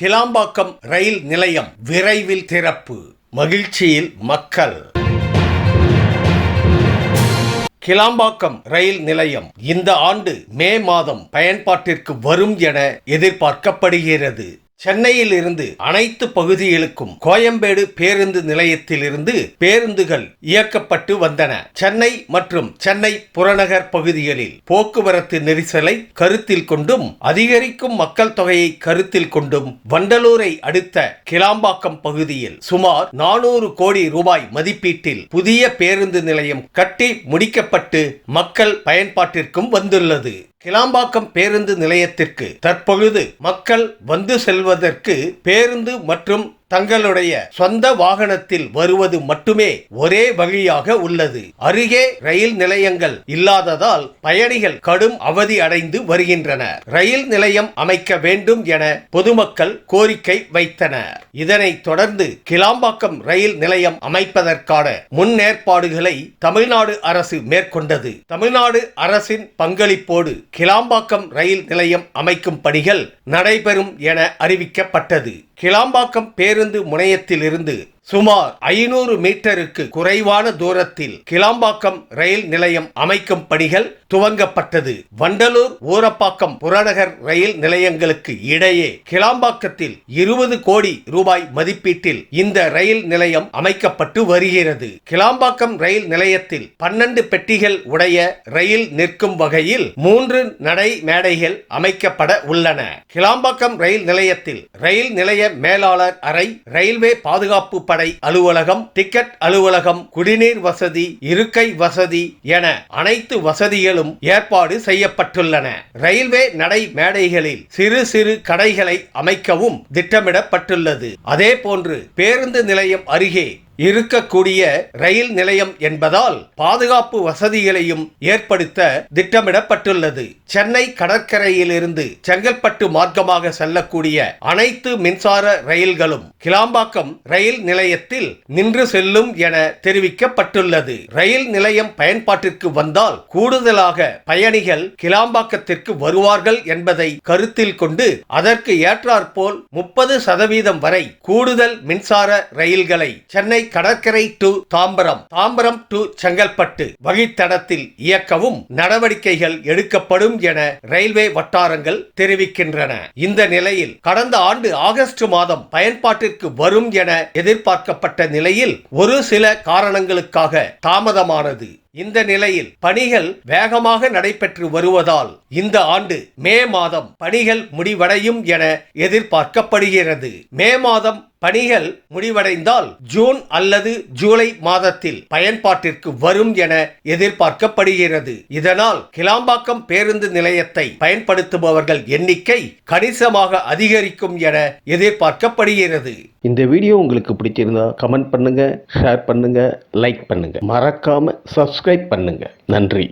கிளாம்பாக்கம் ரயில் நிலையம் விரைவில் திறப்பு, மகிழ்ச்சியில் மக்கள். கிளாம்பாக்கம் ரயில் நிலையம் இந்த ஆண்டு மே மாதம் பயன்பாட்டிற்கு வரும் என எதிர்பார்க்கப்படுகிறது. சென்னையில் இருந்து அனைத்து பகுதிகளுக்கும் கோயம்பேடு பேருந்து நிலையத்தில் இருந்து பேருந்துகள் இயக்கப்பட்டு வந்தன. சென்னை மற்றும் சென்னை புறநகர் பகுதிகளில் போக்குவரத்து நெரிசலை கருத்தில் கொண்டும் அதிகரிக்கும் மக்கள் தொகையை கருத்தில் கொண்டும் வண்டலூரை அடுத்த கிளாம்பாக்கம் பகுதியில் சுமார் 400 கோடி ரூபாய் மதிப்பீட்டில் புதிய பேருந்து நிலையம் கட்டி முடிக்கப்பட்டு மக்கள் பயன்பாட்டிற்கும் வந்துள்ளது. கிளாம்பாக்கம் பேருந்து நிலையத்திற்கு தற்பொழுது மக்கள் வந்து செல்வதற்கு பேருந்து மற்றும் தங்களுடைய சொந்த வாகனத்தில் வருவது மட்டுமே ஒரே வழியாக உள்ளது. அருகே ரயில் நிலையங்கள் இல்லாததால் பயணிகள் கடும் அவதி அடைந்து வருகின்றனர். ரயில் நிலையம் அமைக்க வேண்டும் என பொதுமக்கள் கோரிக்கை வைத்தனர். இதனைத் தொடர்ந்து கிளாம்பாக்கம் ரயில் நிலையம் அமைப்பதற்கான முன்னேற்பாடுகளை தமிழ்நாடு அரசு மேற்கொண்டது. தமிழ்நாடு அரசின் பங்களிப்போடு கிளாம்பாக்கம் ரயில் நிலையம் அமைக்கும் பணிகள் நடைபெறும் என அறிவிக்கப்பட்டது. கிளாம்பாக்கம் பேருந்து முனையத்திலிருந்து சுமார் 500 மீட்டருக்கு குறைவான தூரத்தில் கிளாம்பாக்கம் ரயில் நிலையம் அமைக்கும் பணிகள் துவங்கப்பட்டது. வண்டலூர் ஊரப்பாக்கம் புறநகர் ரயில் நிலையங்களுக்கு இடையே கிளாம்பாக்கத்தில் 20 கோடி ரூபாய் மதிப்பீட்டில் இந்த ரயில் நிலையம் அமைக்கப்பட்டு வருகிறது. கிளாம்பாக்கம் ரயில் நிலையத்தில் 12 பெட்டிகள் உடைய ரயில் நிற்கும் வகையில் 3 நடை மேடைகள் அமைக்கப்பட உள்ளன. கிளாம்பாக்கம் ரயில் நிலையத்தில் ரயில் நிலைய மேலாளர் அறை, ரயில்வே பாதுகாப்பு படை அலுவலகம், டிக்கெட் அலுவலகம், குடிநீர் வசதி, இருக்கை வசதி என அனைத்து வசதிகளும் ஏற்பாடு செய்யப்பட்டுள்ளன. ரயில்வே நடை மேடைகளில் சிறு சிறு கடைகளை அமைக்கவும் திட்டமிடப்பட்டுள்ளது. அதே போன்று பேருந்து நிலையம் அருகே இருக்கக்கூடிய ரயில் நிலையம் என்பதால் பாதுகாப்பு வசதிகளையும் ஏற்படுத்த திட்டமிடப்பட்டுள்ளது. சென்னை கடற்கரையிலிருந்து செங்கல்பட்டு மார்க்கமாக செல்லக்கூடிய அனைத்து மின்சார ரயில்களும் கிளாம்பாக்கம் ரயில் நிலையத்தில் நின்று செல்லும் என தெரிவிக்கப்பட்டுள்ளது. ரயில் நிலையம் பயன்பாட்டிற்கு வந்தால் கூடுதலாக பயணிகள் கிளாம்பாக்கத்திற்கு வருவார்கள் என்பதை கருத்தில் கொண்டு அதற்கு ஏற்றாற்போல் 30% வரை கூடுதல் மின்சார ரயில்களை சென்னை கடற்கரை டு தாம்பரம், தாம்பரம் டு செங்கல்பட்டு வழித்தடத்தில் இயக்கவும் நடவடிக்கைகள் எடுக்கப்படும் என ரயில்வே வட்டாரங்கள் தெரிவிக்கின்றன. இந்த நிலையில் கடந்த ஆண்டு ஆகஸ்ட் மாதம் பயன்பாட்டிற்கு வரும் என எதிர்பார்க்கப்பட்ட நிலையில் ஒரு சில காரணங்களுக்காக தாமதமானது. இந்த நிலையில் பணிகள் வேகமாக நடைபெற்று வருவதால் இந்த ஆண்டு மே மாதம் பணிகள் முடிவடையும் என எதிர்பார்க்கப்படுகிறது. மே மாதம் பணிகள் முடிவடைந்தால் ஜூன் அல்லது ஜூலை மாதத்தில் பயன்பாட்டிற்கு வரும் என எதிர்பார்க்கப்படுகிறது. இதனால் கிளாம்பாக்கம் பேருந்து நிலையத்தை பயன்படுத்துபவர்கள் எண்ணிக்கை கணிசமாக அதிகரிக்கும் என எதிர்பார்க்கப்படுகிறது. இந்த வீடியோ உங்களுக்கு பிடிச்சிருந்தா கமெண்ட் பண்ணுங்க, ஷேர் பண்ணுங்க, லைக் பண்ணுங்க, மறக்காம சப்ஸ்கிரைப் பண்ணுங்க. நன்றி.